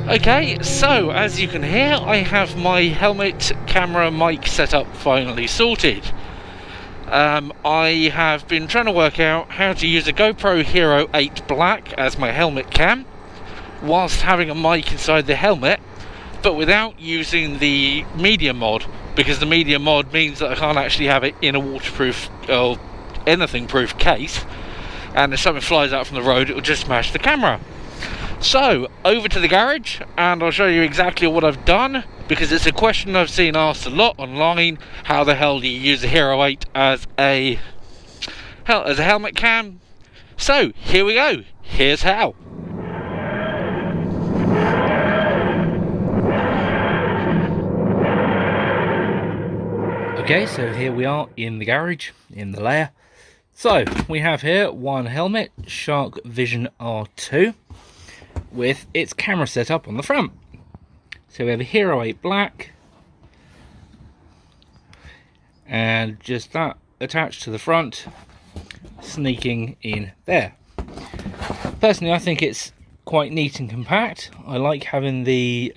Okay, so as you can hear, I have my helmet, camera, mic setup finally sorted. I have been trying to work out how to use a GoPro Hero 8 Black as my helmet cam, whilst having a mic inside the helmet, but without using the media mod, because the media mod means that I can't actually have it in a waterproof or anything proof case, and if something flies out from the road, it will just smash the camera. So, over to the garage, and I'll show you exactly what I've done, because it's a question I've seen asked a lot online. How the hell do you use a Hero 8 as a helmet cam? So, here we go. Here's how. Okay, so here we are in the garage, in the lair. So, we have here one helmet, Shark Vision R2, with its camera set up on the front. So we have a Hero 8 Black, and just that attached to the front, sneaking in there. Personally, I think it's quite neat and compact. I like having the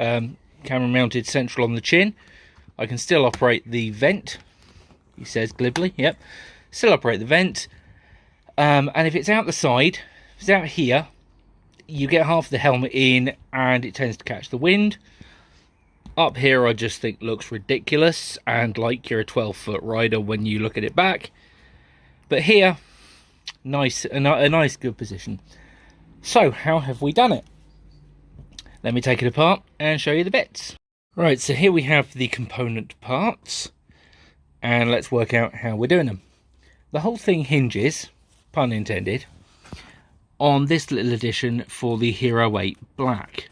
camera mounted central on the chin. I can still operate the vent, he says glibly, yep. Still operate the vent, and if it's out the side, if it's out here, you get half the helmet in and it tends to catch the wind. Up here I just think looks ridiculous and like you're a 12-foot rider when you look at it back. But here, nice, a nice good position. So how have we done it? Let me take it apart and show you the bits. Right, so here we have the component parts, and let's work out how we're doing them. The whole thing hinges, pun intended, on this little addition for the Hero 8 Black.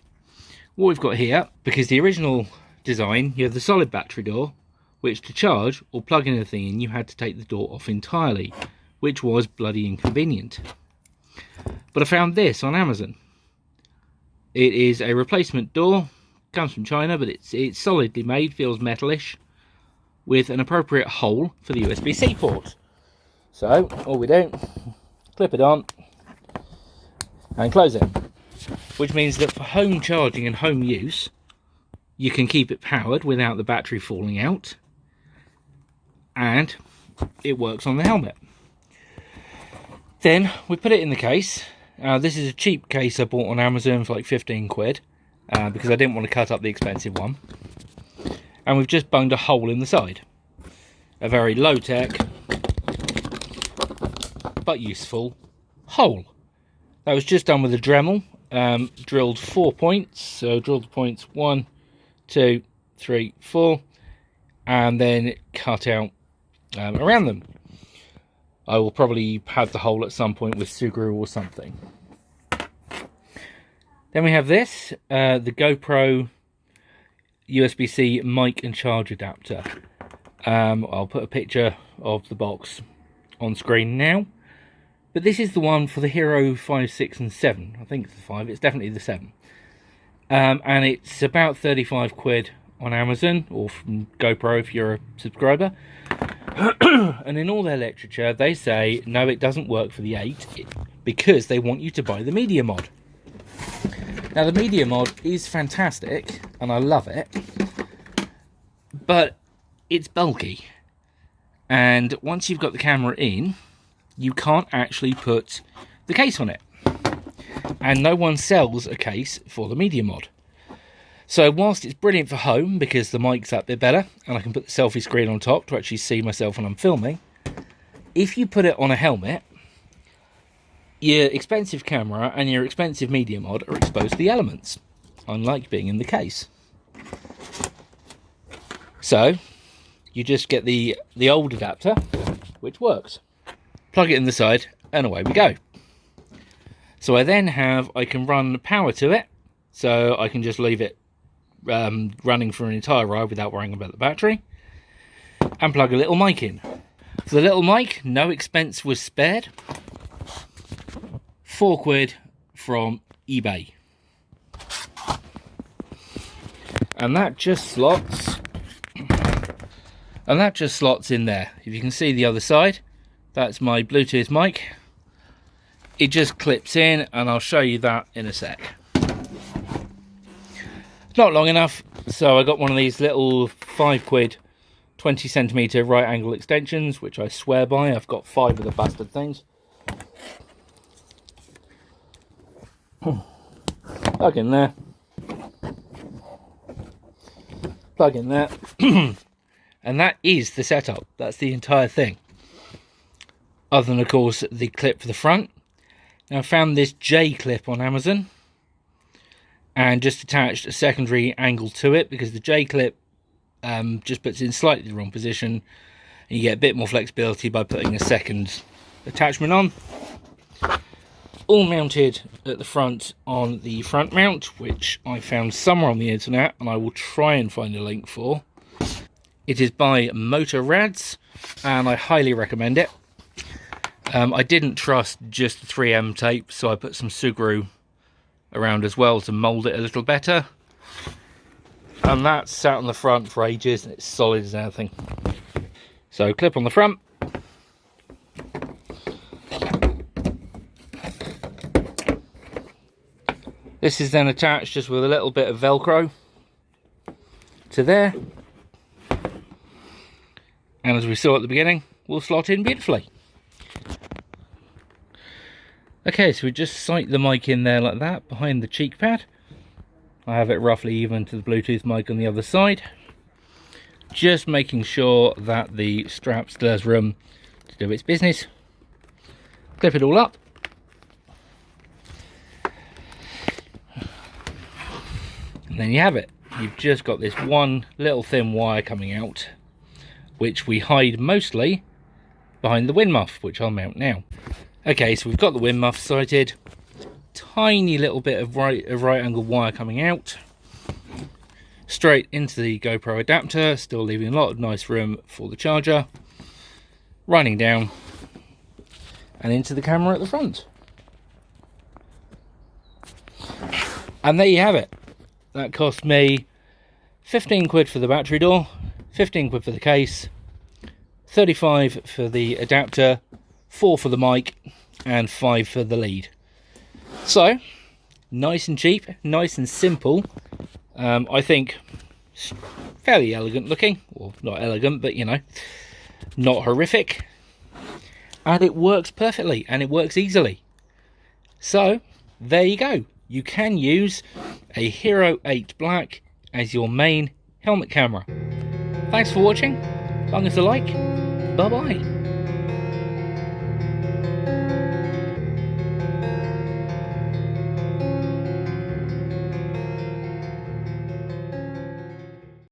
What we've got here, because the original design, you have the solid battery door, which to charge or plug anything in, you had to take the door off entirely, which was bloody inconvenient. But I found this on Amazon. It is a replacement door, comes from China, but it's solidly made, feels metalish, with an appropriate hole for the Usbc port. So, all we do, clip it on, and close it, which means that for home charging and home use you can keep it powered without the battery falling out, and it works on the helmet. Then we put it in the case. This is a cheap case I bought on Amazon for like 15 quid because I didn't want to cut up the expensive one, and we've just bunged a hole in the side, a very low-tech but useful hole. That was just done with a Dremel, drilled 4 points, so drilled the points 1, 2, 3, 4, and then cut out around them. I will probably pad the hole at some point with Sugru or something. Then we have this, the GoPro Usbc mic and charge adapter. I'll put a picture of the box on screen now. But this is the one for the Hero 5, 6 and 7. I think it's the 5, it's definitely the 7. And it's about 35 quid on Amazon, or from GoPro if you're a subscriber. And in all their literature, they say, no, it doesn't work for the 8, because they want you to buy the media mod. Now, the media mod is fantastic, and I love it, but it's bulky. And once you've got the camera in, you can't actually put the case on it, and no one sells a case for the media mod. So whilst it's brilliant for home because the mic's up there better and I can put the selfie screen on top to actually see myself when I'm filming, if you put it on a helmet, your expensive camera and your expensive media mod are exposed to the elements, unlike being in the case. So you just get the old adapter, which works. Plug it in the side, and away we go. So I then I can run power to it, so I can just leave it running for an entire ride without worrying about the battery, and plug a little mic in. For the little mic, no expense was spared. 4 quid from eBay. And that just slots in there. If you can see the other side, that's my Bluetooth mic. It just clips in, and I'll show you that in a sec. Not long enough, so I got one of these little £5 20cm right angle extensions, which I swear by. I've got 5 of the bastard things. Plug in there. Plug in there. And that is the setup. That's the entire thing. Other than, of course, the clip for the front. Now, I found this J clip on Amazon and just attached a secondary angle to it, because the J clip just puts it in slightly the wrong position, and you get a bit more flexibility by putting a second attachment on. All mounted at the front on the front mount, which I found somewhere on the internet, and I will try and find a link for. It is by Motor Rads, and I highly recommend it. I didn't trust just the 3M tape, so I put some Sugru around as well to mould it a little better. And that's sat on the front for ages, and it's solid as anything. So clip on the front. This is then attached just with a little bit of Velcro to there. And as we saw at the beginning, will slot in beautifully. Okay, so we just sight the mic in there like that, behind the cheek pad. I have it roughly even to the Bluetooth mic on the other side. Just making sure that the strap still has room to do its business. Clip it all up. And then you have it. You've just got this one little thin wire coming out, which we hide mostly behind the wind muff, which I'll mount now. Okay, so we've got the wind muff sighted. Tiny little bit of right angle wire coming out. Straight into the GoPro adapter, still leaving a lot of nice room for the charger. Running down and into the camera at the front. And there you have it. That cost me 15 quid for the battery door, 15 quid for the case, 35 for the adapter, 4 for the mic, and 5 for the lead. So, nice and cheap, nice and simple. I think fairly elegant looking. Well, not elegant, but you know, not horrific. And it works perfectly, and it works easily. So, there you go. You can use a Hero 8 Black as your main helmet camera. Thanks for watching. Long as a like. Bye bye.